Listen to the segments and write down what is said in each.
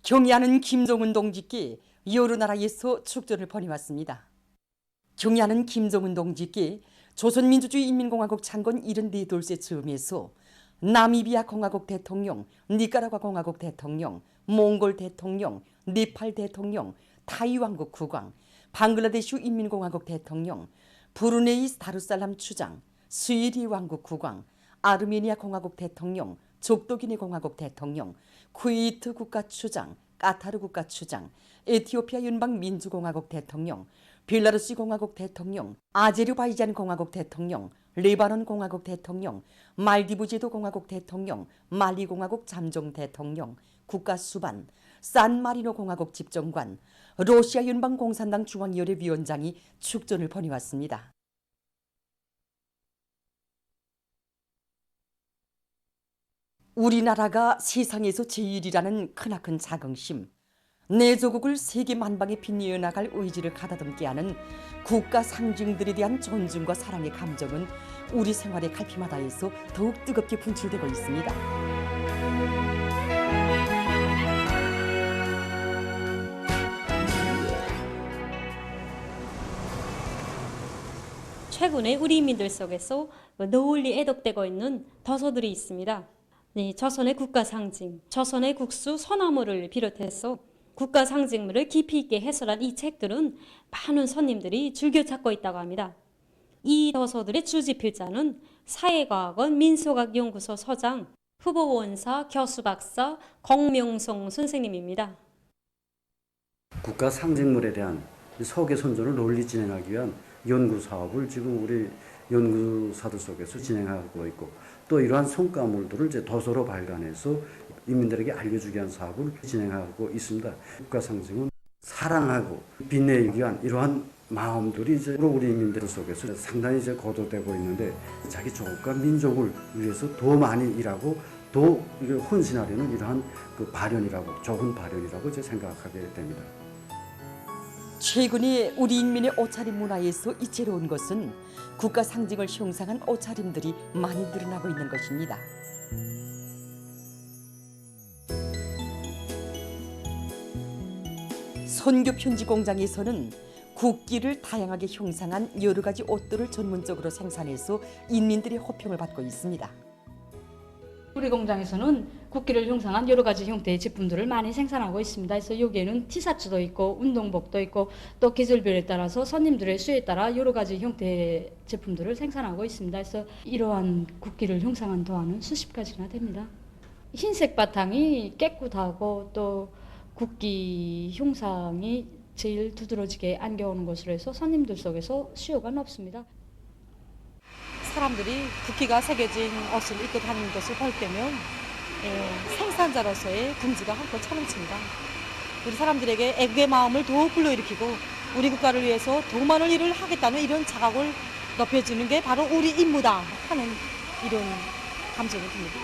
경의하는 김정은 동지께 여러 나라에서 축전을 벌여왔습니다. 경의하는 김정은 동지께 조선민주주의인민공화국 창건 74돌째 즈음에서 나미비아 공화국 대통령, 니카라과 공화국 대통령, 몽골 대통령, 네팔 대통령, 타이 왕국 국왕, 방글라데시 인민공화국 대통령, 브루네이 다루살람 추장, 스위리 왕국 국왕, 아르메니아 공화국 대통령, 족도기네 공화국 대통령, 쿠웨이트 국가 추장, 까타르 국가 추장, 에티오피아 연방 민주공화국 대통령, 벨라루스 공화국 대통령, 아제르바이잔 공화국 대통령, 레바논 공화국 대통령, 말디브 제도 공화국 대통령, 말리 공화국 잠정 대통령, 국가 수반, 산마리노 공화국 집정관, 러시아 연방 공산당 중앙위원회 위원장이 축전을 벌여왔습니다. 우리나라가 세상에서 제일이라는 크나큰 자긍심, 내 조국을 세계 만방에 빛내어 나갈 의지를 가다듬게 하는 국가 상징들에 대한 존중과 사랑의 감정은 우리 생활의 갈피마다에서 더욱 뜨겁게 분출되고 있습니다. 최근에 우리 인민들 속에서 널리 애독되고 있는 더서들이 있습니다. 조선의 국가 상징, 조선의 국수 소나무를 비롯해서 국가 상징물을 깊이 있게 해설한 이 책들은 많은 손님들이 즐겨 찾고 있다고 합니다. 이 더서들의 주집필자는 사회과학원 민속학연구소 소장, 후보원사 교수박사 공명성 선생님입니다. 국가 상징물에 대한 서계 선전을 널리 진행하기 위한 연구 사업을 지금 우리 연구사들 속에서 진행하고 있고, 또 이러한 성과물들을 이제 도서로 발간해서 인민들에게 알려주기 위한 사업을 진행하고 있습니다. 국가 상징은 사랑하고 빛내기 위한 이러한 마음들이 이제 우리 인민들 속에서 상당히 이제 거둬되고 있는데, 자기 조국과 민족을 위해서 더 많이 일하고 더 헌신하려는 이러한 그 발현이라고, 좋은 발현이라고 이제 생각하게 됩니다. 최근에 우리 인민의 옷차림 문화에서 이채로운 것은 국가 상징을 형상한 옷차림들이 많이 늘어나고 있는 것입니다. 선교 편지 공장에서는 국기를 다양하게 형상한 여러 가지 옷들을 전문적으로 생산해서 인민들의 호평을 받고 있습니다. 우리 공장에서는 국기를 형상한 여러 가지 형태의 제품들을 많이 생산하고 있습니다. 그래서 여기에는 티셔츠도 있고 운동복도 있고, 또 계절별에 따라서 손님들의 수요에 따라 여러 가지 형태의 제품들을 생산하고 있습니다. 그래서 이러한 국기를 형상한 도안은 수십 가지나 됩니다. 흰색 바탕이 깨끗하고 또 국기 형상이 제일 두드러지게 안겨오는 것으로 해서 손님들 속에서 수요가 높습니다. 사람들이 국기가 새겨진 옷을 입고 다니는 것을 볼 때면 생산자로서의 긍지가 한껏 차넘칩니다. 우리 사람들에게 애국의 마음을 더욱 불러일으키고 우리 국가를 위해서 더 많은 일을 하겠다는 이런 자각을 높여주는 게 바로 우리 임무다 하는 이런 감정이 듭니다.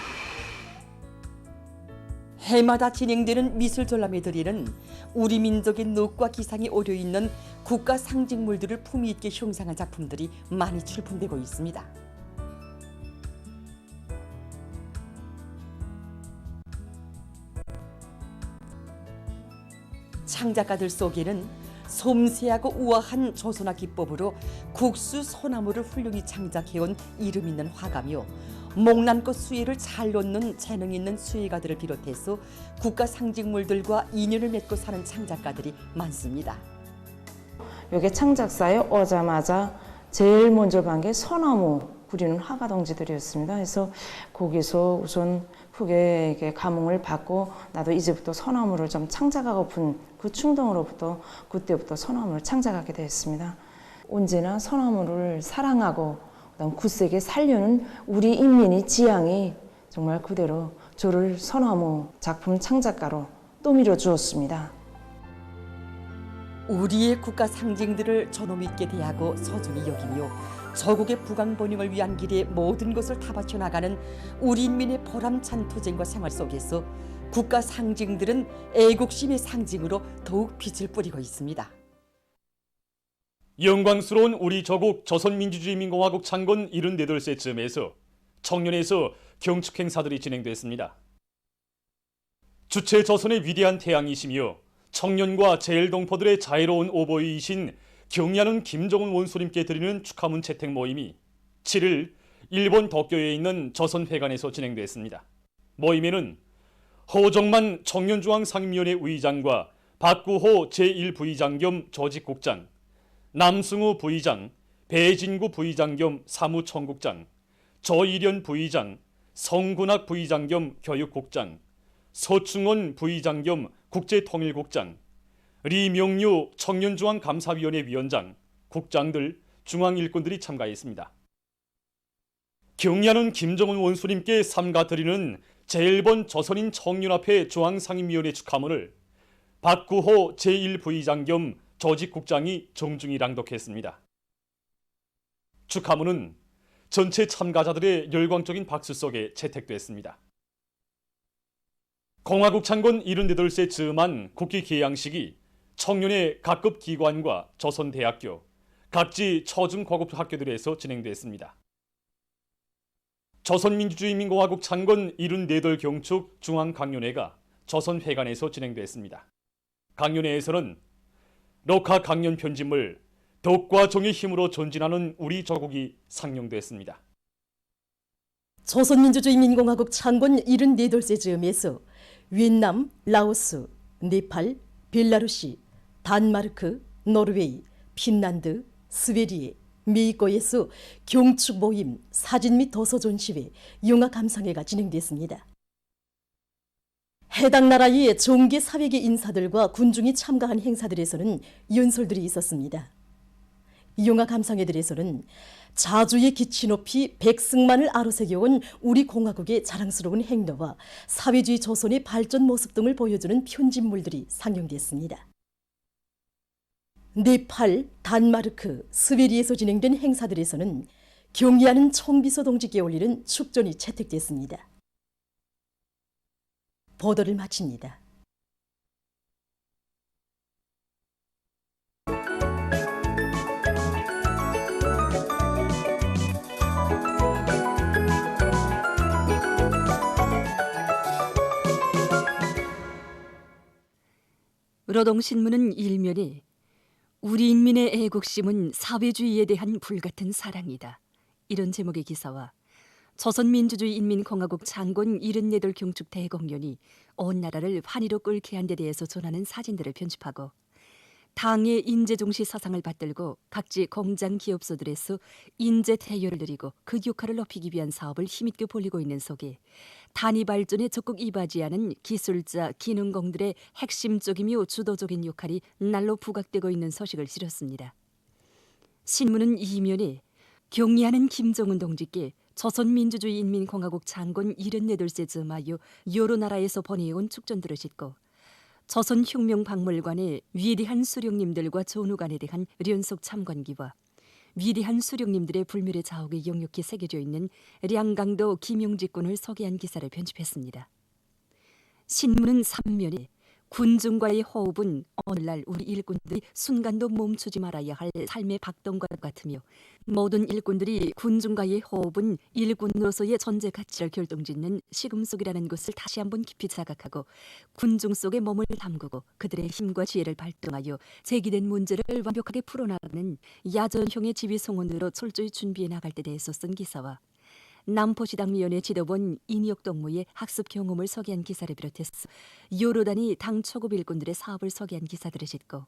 해마다 진행되는 미술전람회들에는 우리 민족의 넋과 기상이 오려있는 국가 상징물들을 품위 있게 형상한 작품들이 많이 출품되고 있습니다. 창작가들 속에는 섬세하고 우아한 조선화 기법으로 국수 소나무를 훌륭히 창작해온 이름 있는 화가며 목란꽃 수혜를 잘 놓는 재능 있는 수혜가들을 비롯해서 국가 상징물들과 인연을 맺고 사는 창작가들이 많습니다. 여기 창작사에 오자마자 제일 먼저 간 게 소나무 그리는 화가 동지들이었습니다. 그래서 거기서 우선 크게 감흥을 받고 나도 이제부터 소나무를 좀 창작하고픈 그 충동으로부터 그때부터 소나무를 창작하게 되었습니다. 언제나 소나무를 사랑하고 그다음 굳세게 살려는 우리 인민의 지향이 정말 그대로 저를 소나무 작품 창작가로 떠밀어 주었습니다. 우리의 국가 상징들을 존엄 있게 대하고 소중히 여기며 저국의 부강 번영을 위한 길에 모든 것을 다 바쳐 나가는 우리 인민의 보람찬 투쟁과 생활 속에서 국가 상징들은 애국심의 상징으로 더욱 빛을 뿌리고 있습니다. 영광스러운 우리 조국 조선민주주의인민공화국 창건 74돌째 즈음에서 청년에서 경축 행사들이 진행됐습니다. 주체 조선의 위대한 태양이시며 청년과 제일동포들의 자유로운 오보이이신 경의하는 김정은 원수님께 드리는 축하문 채택 모임이 7일 일본 도쿄에 있는 조선회관에서 진행됐습니다. 모임에는 허정만 청년중앙상임위원회 의장과 박구호 제1부의장 겸 조직국장, 남승우 부의장, 배진구 부의장 겸 사무총국장, 조일현 부의장, 성군학 부의장 겸 교육국장, 서충원 부의장 겸 국제통일국장, 리명유 청년중앙감사위원회 위원장, 국장들, 중앙일꾼들이 참가했습니다. 경의하는 김정은 원수님께 삼가드리는 제1번 조선인 청년합회 중앙상임위원회 축하문을 박구호 제1부의장 겸 조직국장이 정중히 낭독했습니다. 축하문은 전체 참가자들의 열광적인 박수 속에 채택됐습니다. 공화국 창건 78세 즈음한 국기 개양식이 청년의 각급 기관과 조선대학교, 각지 초중고급 학교들에서 진행됐습니다. 조선민주주의인민공화국 창건 74돌 경축 중앙강연회가 조선회관에서 진행됐습니다. 강연회에서는 녹화 강연 편집물 덕과 정의 힘으로 전진하는 우리 조국이 상영됐습니다. 조선민주주의인민공화국 창건 74돌세 즈음에서 위et남, 라오스, 네팔, 벨라루시, 단마르크, 노르웨이, 핀란드, 스웨디에, 미국에서 경축 모임, 사진 및 도서 전시회, 영화 감상회가 진행됐습니다. 해당 나라의 정계 사회계 인사들과 군중이 참가한 행사들에서는 연설들이 있었습니다. 영화 감상회들에서는 자주의 기치 높이 백승만을 아로새겨온 우리 공화국의 자랑스러운 행로와 사회주의 조선의 발전 모습 등을 보여주는 편집물들이 상영됐습니다. 네팔, 단마르크, 스웨디에서 진행된 행사들에서는 경의하는 총비서 동지께 올리는 축전이 채택됐습니다. 보도를 마칩니다. 노동신문은 일면에 우리 인민의 애국심은 사회주의에 대한 불같은 사랑이다. 이런 제목의 기사와 조선민주주의인민공화국 창건 74돌 경축 대공연이 온 나라를 환희로 끓게 한 데 대해서 전하는 사진들을 편집하고 당의 인재중시 사상을 받들고 각지 공장 기업소들에서 인재 태율을 누리고 그 역할을 높이기 위한 사업을 힘있게 벌이고 있는 속에 단위 발전에 적극 이바지하는 기술자, 기능공들의 핵심적이며 주도적인 역할이 날로 부각되고 있는 소식을 실었습니다. 신문은 이면에 경의하는 김정은 동지께 조선민주주의인민공화국 창건 74돌세 즈음하여 여러 나라에서 보내온 축전들을 싣고 조선혁명박물관의 위대한 수령님들과 전후관에 대한 연속 참관기와 위대한 수령님들의 불멸의 자욱이 역력히 새겨져 있는 량강도 김용직군을 소개한 기사를 편집했습니다. 신문은 3면에 군중과의 호흡은 오늘날 우리 일꾼들이 순간도 멈추지 말아야 할 삶의 박동과 같으며 모든 일꾼들이 군중과의 호흡은 일꾼으로서의 존재 가치를 결정짓는 시금 속이라는 것을 다시 한번 깊이 자각하고 군중 속에 몸을 담그고 그들의 힘과 지혜를 발동하여 제기된 문제를 완벽하게 풀어나가는 야전형의 지휘송원으로 철저히 준비해 나갈 때 대해서 쓴 기사와 남포시당위원회 지도본 인혁 동무의 학습 경험을 소개한 기사를 비롯해서 여러 단위 당 초급 일꾼들의 사업을 소개한 기사들을 싣고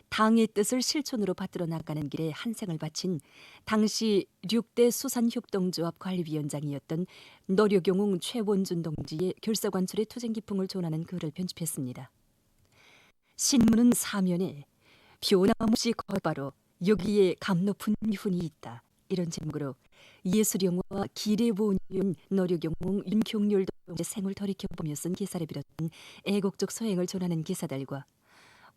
당의 뜻을 실천으로 받들어 나가는 길에 한생을 바친 당시 6대 수산협동조합 관리위원장이었던 노력영웅 최원준 동지의 결사관철의 투쟁기풍을 전하는 글을 편집했습니다. 신문은 사면에 변함없이 곧바로 여기에 감 높은 훈이 있다. 이런 제목으로 예술영화 기례보훈 노력영웅 윤경렬 동지의 생을 돌이켜보며 쓴 기사를 비롯한 애국적 소행을 전하는 기사들과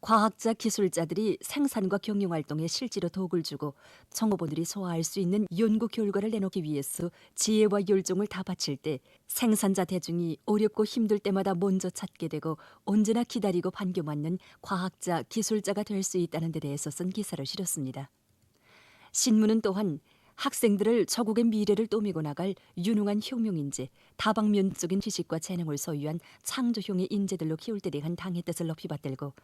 과학자 기술자들이 생산과 경영활동에 실제로 도움을 주고 정보본들이 소화할 수 있는 연구 결과를 내놓기 위해서 지혜와 열정을 다 바칠 때 생산자 대중이 어렵고 힘들 때마다 먼저 찾게 되고 언제나 기다리고 반겨맞는 과학자 기술자가 될 수 있다는 데 대해서 쓴 기사를 실었습니다. 신문은 또한 학생들을 저국의 미래를 또미고 나갈 유능한 혁명인재, 다방면적인 지식과 재능을 소유한 창조형의 인재들로 키울 때 대한 당의 뜻을 높이 받들고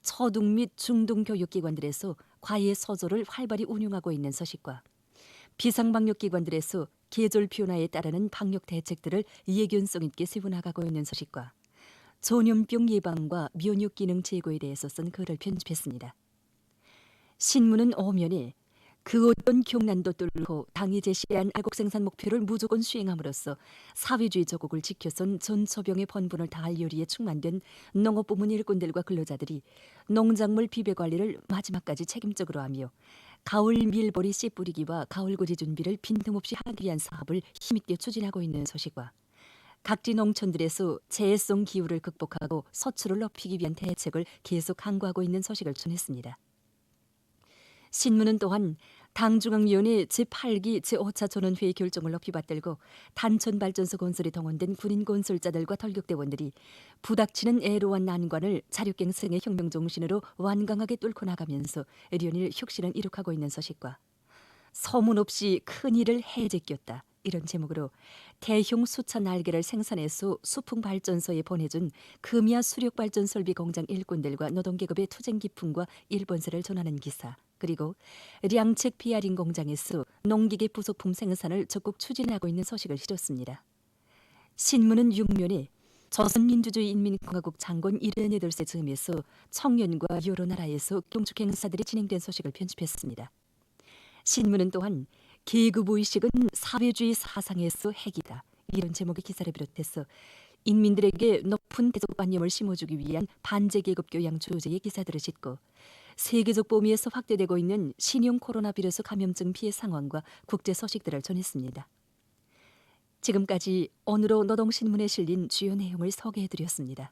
초등 및 중등 교육기관들에서 과외 서조를 활발히 운영하고 있는 소식과 비상방역기관들에서 계절 변화에 따르는 방역 대책들을 예견성 있게 세워나가고 있는 소식과 전염병 예방과 면역 기능 제고에 대해서 쓴 글을 편집했습니다. 신문은 오면에 그 어떤 경난도 뚫고 당이 제시한 애국 생산 목표를 무조건 수행함으로써 사회주의 조국을 지켜선 전초병의 본분을 다할 요리에 충만된 농업부문 일꾼들과 근로자들이 농작물 비배 관리를 마지막까지 책임적으로 하며 가을 밀보리 씨 뿌리기와 가을고지 준비를 빈틈없이 하기 위한 사업을 힘있게 추진하고 있는 소식과 각지 농촌들에서 재해성 기후를 극복하고 서출을 높이기 위한 대책을 계속 강구하고 있는 소식을 전했습니다. 신문은 또한 당중앙위원회 제8기 제5차 전원회의 결정을 높이 받들고 단천발전소 건설에 동원된 군인 건설자들과 털격대원들이 부닥치는 애로한 난관을 자력갱생의 혁명 정신으로 완강하게 뚫고 나가면서 연일 혁신을 이룩하고 있는 소식과 소문 없이 큰일을 해제꼈다. 이런 제목으로 대형 수차 날개를 생산해서 수풍발전소에 보내준 금이야 수력발전 설비 공장 일꾼들과 노동계급의 투쟁 기풍과 일본세를 전하는 기사, 그리고 량책 비아린 공장에서 농기계 부속품 생산을 적극 추진하고 있는 소식을 실었습니다. 신문은 6면에 조선민주주의 인민공화국 창건 78세 즈음에서 청년과 여러 나라에서 경축 행사들이 진행된 소식을 편집했습니다. 신문은 또한 계급의식은 사회주의 사상에서 핵이다. 이런 제목의 기사를 비롯해서 인민들에게 높은 대접관념을 심어주기 위한 반제계급 교양 주제의 기사들을 싣고 세계적 범위에서 확대되고 있는 신형 코로나 바이러스 감염증 피해 상황과 국제 소식들을 전했습니다. 지금까지 오늘로 노동신문에 실린 주요 내용을 소개해드렸습니다.